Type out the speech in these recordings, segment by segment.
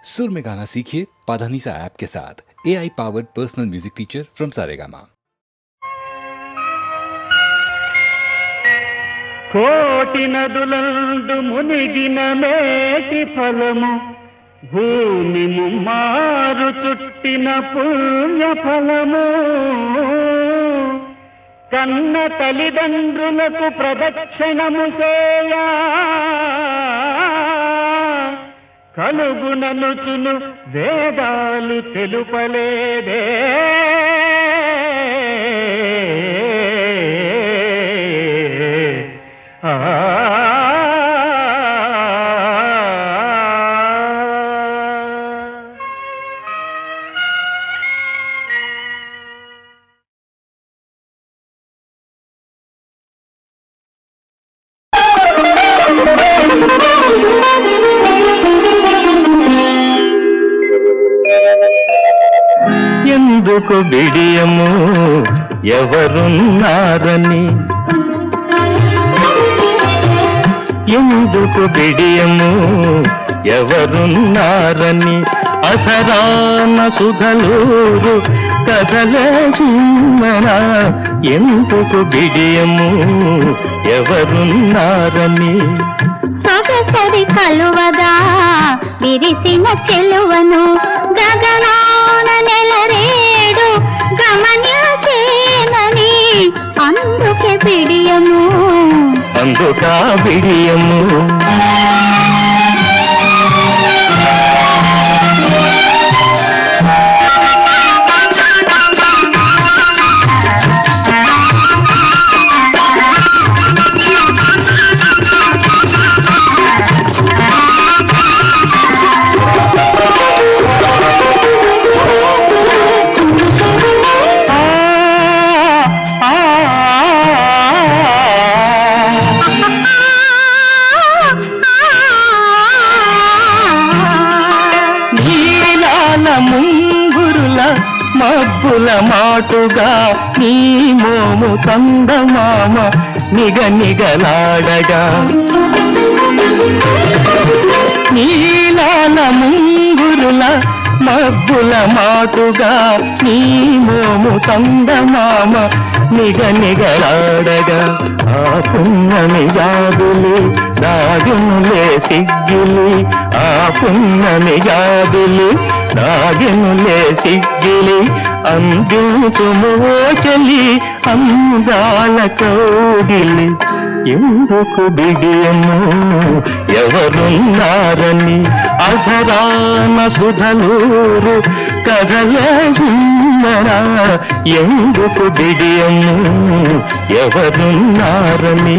सुर में गाना सीखिए पाधानीसा ऐप के साथ। AI powered personal music teacher from Saregama. కోటి నదులందు మునిగిన మేటి ఫలము భూమి ముమ్మారు చుట్టిన పుణ్య ఫలము కన్న తల్లిదండ్రులకు ప్రదక్షిణము చేయా కలుగుననుచును వేదాలు తెలుపలేదే ఎందుకు బిడియము ఎవరున్నారని ఎందుకు బిడియము ఎవరున్నారని అసరాన సుధలూరు కథలేమనా ఎందుకు బిడియము ఎవరున్నారని సొగసరి కలువగా విరిసిన చెలువను గగనాన నెలరేడు గమనించేనని అందుకే బిడియము అందుకా బిడియము మబ్బుల మాటుగా నీ మోము కందమామ నిగనిగలాడగా నీలాల ముంగురుల మబ్బుల మాటుగా నీ మోము కందమామ నిగనిగలాడగా ఆ పున్నమి జాబులి దాగునులే సిగ్గిలి ఆ పున్నమి జాబులి దాగినులే సిగ్గిలి అందించుము చెలి అందాల కౌగిలి ఎందుకు బిడియము ఎవరున్నారని అధరాన సుధలూరు కథలేమనా ఎందుకు బిడియము ఎవరున్నారని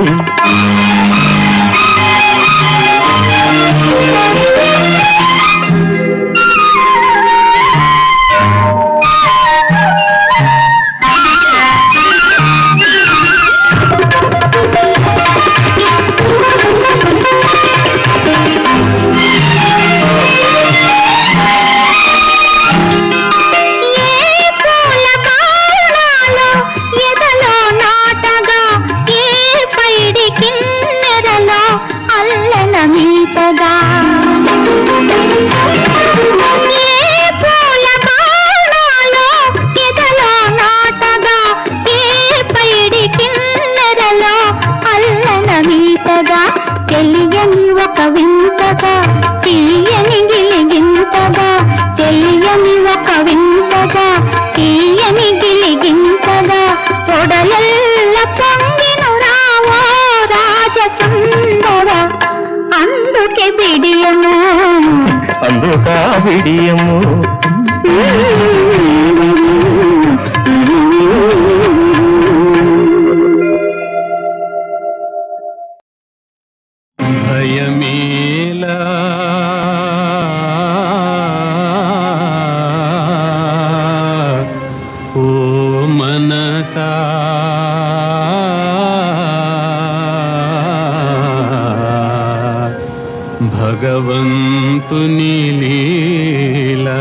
తెలియని ఒక వింతగా తీయని గిలిగింతగా తెలియని ఒక వింతగా తీయని గిలిగింతగా ఒడలెల్ల పొంగిను రావో రాజసుందర అందుకే బిడియము అందుకా బిడియము భయమేలా ఓ మనసా భగవంతుని లీలా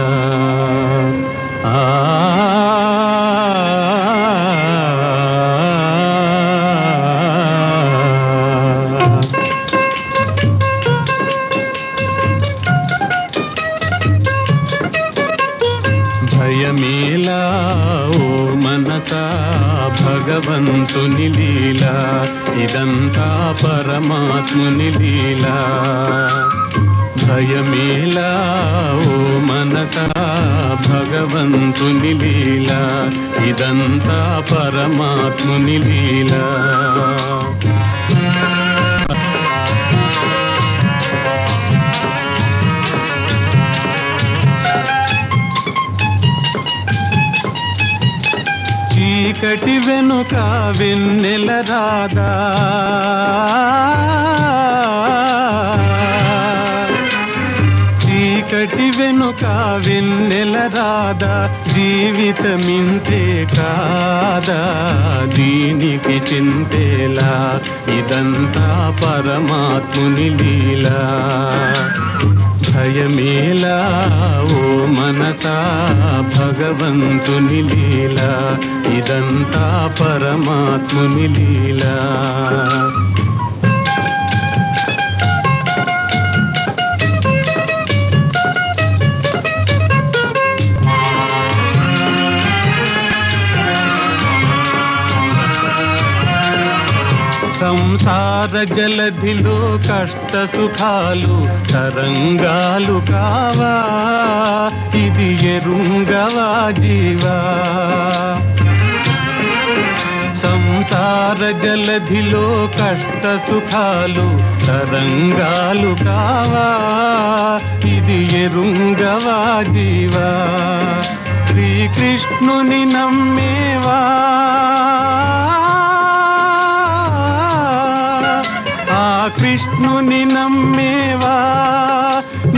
భగవంతుని లీలా, ఇదంతా పరమాత్ముని లీలా. భయమేలా ఓ మనసా భగవంతుని లీలా, ఇదంతా పరమాత్ముని లీలా. చీకటి వెనుక వెన్నెల రాదా, చీకటి వెనుక వెన్నెల రాదా, జీవితమింతే కాదా, దీనికి చింతేలా, ఇదంతా పరమాత్ముని లీలా. భయమేలా ఓ మనసా భగవంతుని లీలా, ఇదంతా పరమాత్ముని లీలా. సంసార జలధిలో కష్ట సుఖాలు తరంగాలు కావా, ఇది ఎరుంగవా జీవా. సంసార జలధిలో కష్ట సుఖాలు తరంగాలు కావా, ఇది ఎరుంగవా జీవా. శ్రీకృష్ణుని నమ్మేవా, కృష్ణుని నమ్మేవా,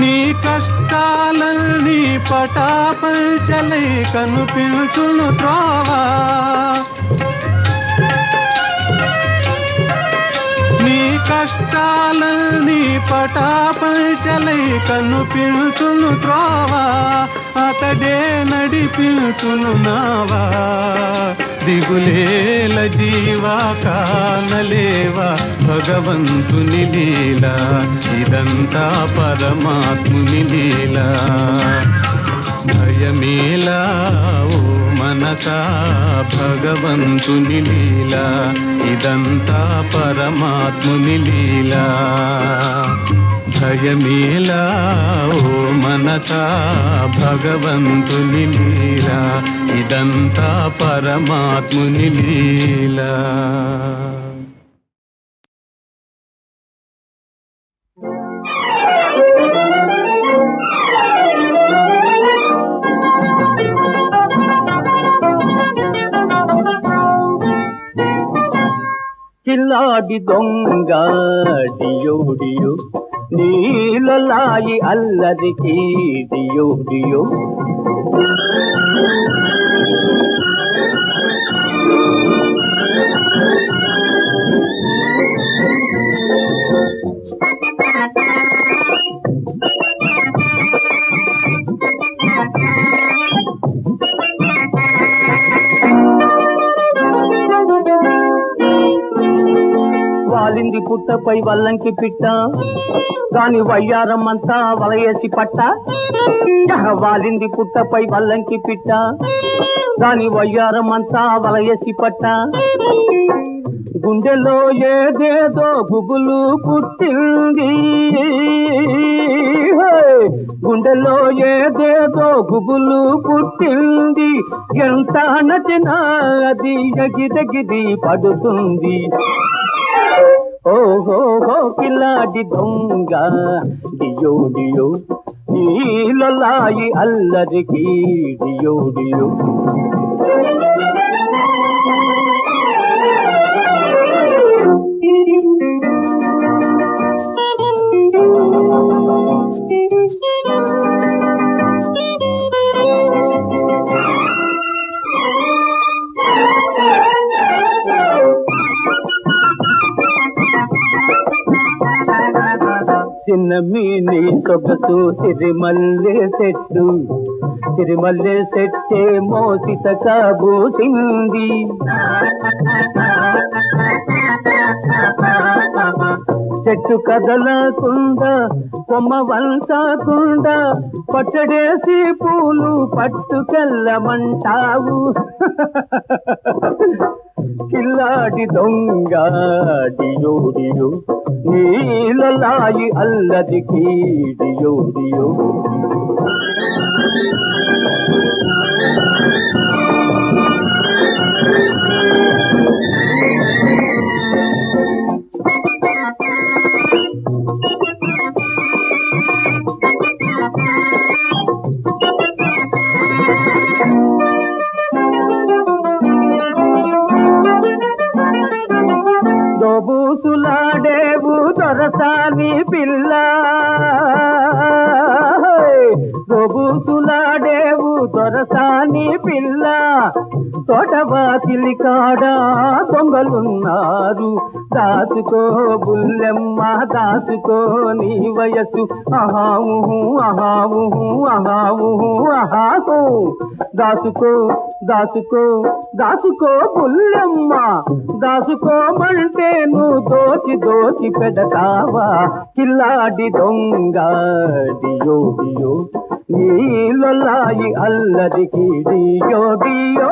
నీ కష్టాలన్నీ పటాపంచలై కనిపించును త్రోవా. నీ కష్టాలన్నీ పటాపంచలై కనిపించును త్రోవా, అతడే నడిపించును నావా. దిగులేల జీవా కానలేవా భగవంతుని లీలా, ఇదంతా పరమాత్ముని లీలా. భయమేలా ఓ మనసా భగవంతుని లీలా, ఇదంతా పరమాత్ముని లీలా. భయమేలా ఓ మనసా భగవంతుని లీలా, ఇదంతా పరమాత్ముని లీలా. కిల్లాడి దొంగ డియో డియో, నీలలాయి అల్లరికి డియో డియో. వాలింది పుట్టపై వల్లంకి పిట్ట, దాని వయ్యారం అంతా వలయేసి పట్ట. వాలింది పుట్టపై వల్లంకి పిట్ట, దాని వయ్యారం అంతా వలయేసి పట్ట. గుండెలో ఏదేదో గుబులు పుట్టింది, గుండెలో ఏదేదో గుబులు పుట్టింది. ఎంత నచ్చినా అది ఎగిరెగిరి పడుతుంది. ఓహో కిలాడి దొంగ డియో డియో, నీలలాయి అల్లరికి డియో డియో. చిన్నమీని సొగసు సిరిమల్లె చెట్టు, సిరిమల్లె చెట్టే మోసిత కాబోసింది. చెట్టు కదలకుండా కొమ్మ వంచకుండా పచ్చడేసి పూలు పట్టుకెళ్ళమంటావు. కిల్లాడి దొంగ డియో డియో నీలలాయి అల్లదికి డియో డియో దోబూసులాడేవు దొరసాని పిల్ల దోబూసులాడేవు దొరసాని పిల్ల తోటవాకిలి కాడ దొంగలున్నారు దాచుకో బుల్లెమ్మ దాచుకో నీ వయసు అహావు అహావు అహావు అహాకు దాచుకో దాచుకో దాచుకో బుల్లెమ్మ దాచుకోమంటే నువ్వు దోచి దోచి పెడతావా కిల్లాడి దొంగ డియో డియో నీలలాయి అల్లదికి డియో డియో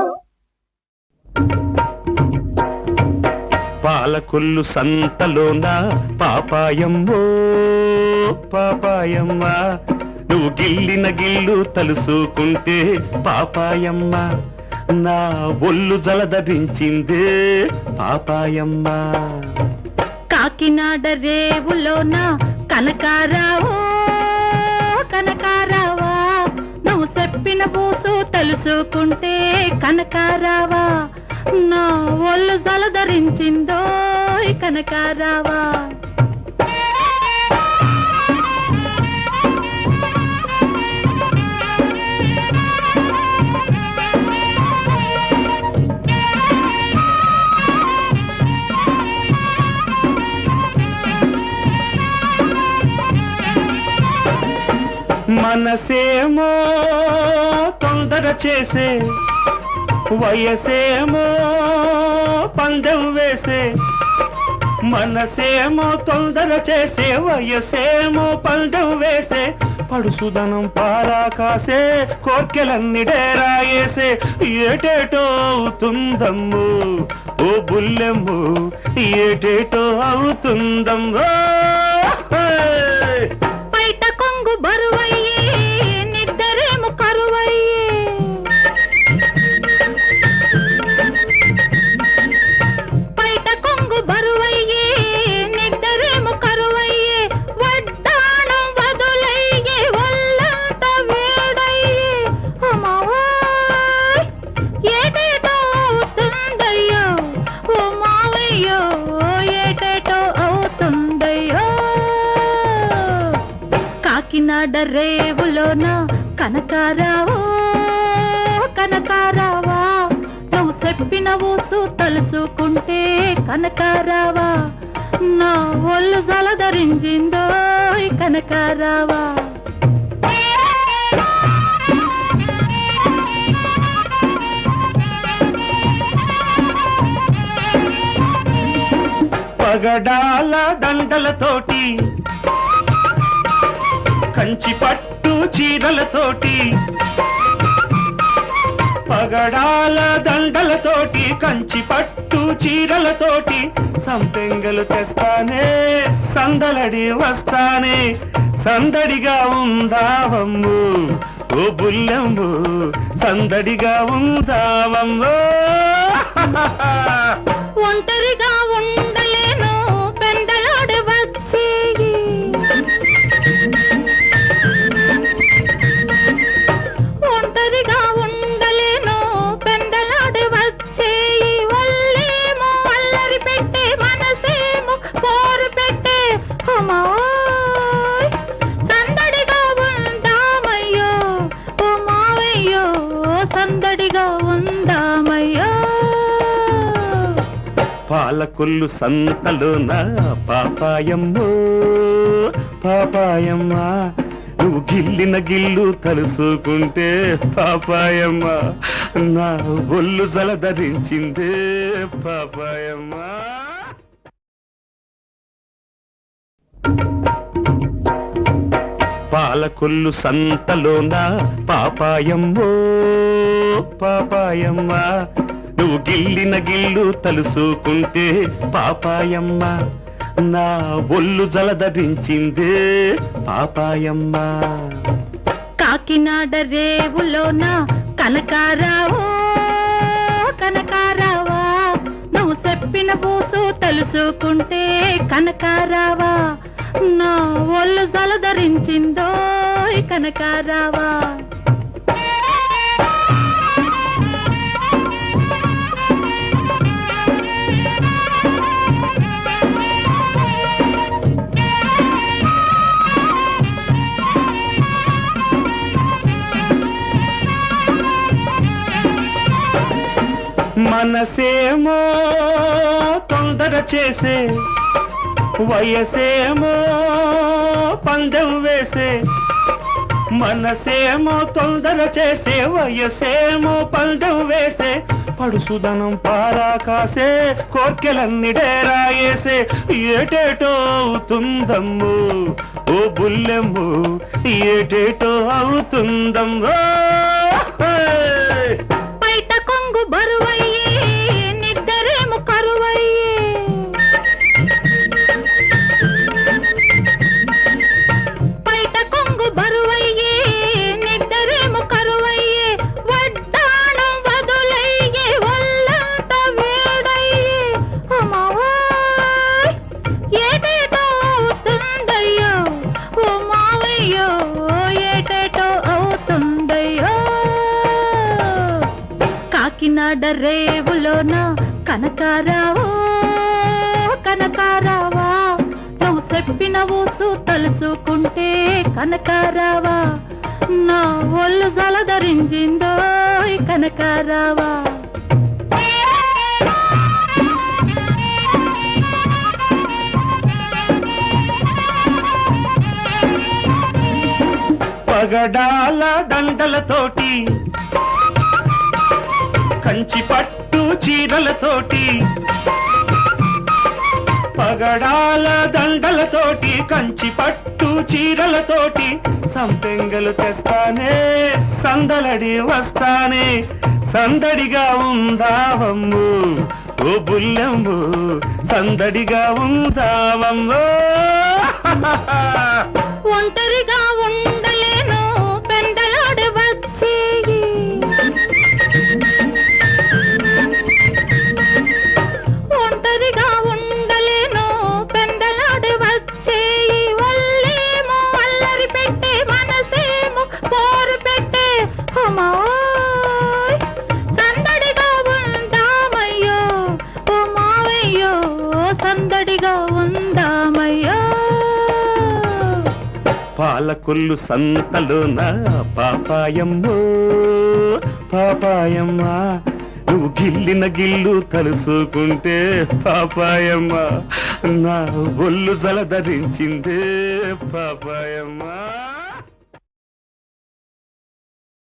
పాలకొల్లు సంతలోన పాపాయమ్మో పాపాయమ్మ నువ్వు గిల్లిన గిల్లు తలుసుకుంటే పాపాయమ్మ నా ఒళ్ళు జలధరించిందే పాపాయమ్మ కాకినాడ రేవులోన కనకారావు కనకారావా నువ్వు చెప్పిన బూసు తెలుసుకుంటే కనకారావా నా ఒళ్ళు జలధరించిందో కనకారావా మనసేమో తొందర చేసే వయసేమో పందెం వేసే మనసేమో తొందర చేసే వయసేమో పందెం వేసే పడుసుదనం పారా కాసే కోర్కెలన్నీ డేరాయేసే ఏటేటో అవుతుందమ్ము ఓ బుల్లెమ్ము ఏటేటో అవుతుందమ్మో బయట కొంగు బరువయ్యే నిద్దరేమో కరువయ్యే బయట కొంగు బరువయ్యే నిద్దరేమో కరువయ్యే వడ్డాణం వదులయ్యే ఒళ్ళంత వేడయ్యే అమ్మవాయ్ ఏటేటో అవుతుందయ్యో ఓ మావయ్యో ఏటేటో అవుతుందయ్యో కాకినాడ రేవులోన కనకారావు కనకారావా నువ్వు చెప్పిన ఊసు తలుచుకుంటే కనకారావా నా ఒళ్ళు జలధరించిందో కనకారావా పగడాల దండలతోటి కంచి పట్టు చీరలతోటి పగడాల దండలతోటి కంచి పట్టు చీరలతోటి సంపెంగలు తెస్తానే సందలడి వస్తానే సందడిగా ఉందావమ్ము ఓ బుల్లెమ్ము సందడిగా ఉందావమ్ము ఒంటరిగా ఉండలేను పెందలాడి వచ్చేయి ఒంటరిగా ఉండలేను పెందలాడి వచ్చేయి వల్లేమో అల్లరి పెట్టే మనసేమో కోరు పెట్టే అమ్మాయ్ సందడిగా ఉందామయ్యో ఓ మావయ్యో సందడిగా ఉందామయ్యో పాలకొల్లు సంతలోన పాపాయమ్మో పాపాయమ్మ నువ్వు గిల్లిన గిల్లు తలుసుకుంటే పాపాయమ్మ నా ఒళ్ళు జలధరించిందే పాపాయమ్మ పాలకొల్లు సంతలోన పాపాయమ్మో పాపాయమ్మ నువ్వు గిల్లిన గిల్లు తలుసుకుంటే పాపాయమ్మ నా ఒళ్ళు జలధరించిందే పాపాయమ్మ. కాకినాడ రేవులోన కనకారావు కనకారావా, నువ్వు చెప్పిన బూసు తెలుసుకుంటే కనకారావా, నా ఒళ్ళు జలధరించిందో కనకారావా. మనసేమో తొందర చేసే, వయసేమో పందెం వేసే. మనసేమో తొందర చేసే, వయసేమో పందెం వేసే. పడుసుదనం పారా కాసే, కోర్కెలన్నీ డేరాయేసే. ఏటేటో అవుతుందమ్ము ఓ బుల్లెమ్ము, ఏటేటో అవుతుందమ్మో. బయట కొంగు బరువయ్యే, నిద్దరేమో కరువయ్యే. బయట కొంగు బరువయ్యే, నిద్దరేమో కరువయ్యే. వడ్డాణం వదులయ్యే, ఒళ్ళంతా వేడయ్యే. అమ్మవాయ్ ఏటేటో అవుతుందయ్యో ఓ మావయ్యో, ఏటేటో అవుతుందయ్యో. కాకినాడ రేవులోన కనకారావో కనకారావా, నువ్వు చెప్పిన ఊసు తలుసుకుంటే కనకారావా, నా ఒళ్ళు జలధరించిందో కనకారావా. పగడాల దండలతోటి, కంచి పట్టు చీరలతోటి. పగడాల దండలతోటి, కంచి పట్టు చీరలతోటి. సంపెంగలు తెస్తానే, సందలడి వస్తానే. సందడిగా ఉందావమ్ము ఓ బుల్లెమ్ము, సందడిగా ఉందావమ్మో. ఒంటరిగా ఉండలేను పెందలాడి వచ్చేయి, ఒంటరిగా ఉండలేను పెందలాడి వచ్చేయి. వల్లేమో అల్లరి పెట్టే, మనసేమో పోరు పెట్టే. అమ్మాయ్ సందడిగా ఉందామయ్యో ఓ మావయ్యో, సందడిగా ఉందామయ్యో. పాలకొల్లు సంతలోన పాపాయమ్మో పాపాయమ్మ, నువ్వు గిల్లిన గిల్లు తలుసుకుంటే పాపాయమ్మ నా ఒళ్ళు జలధరించిందే పాపాయమ్మ.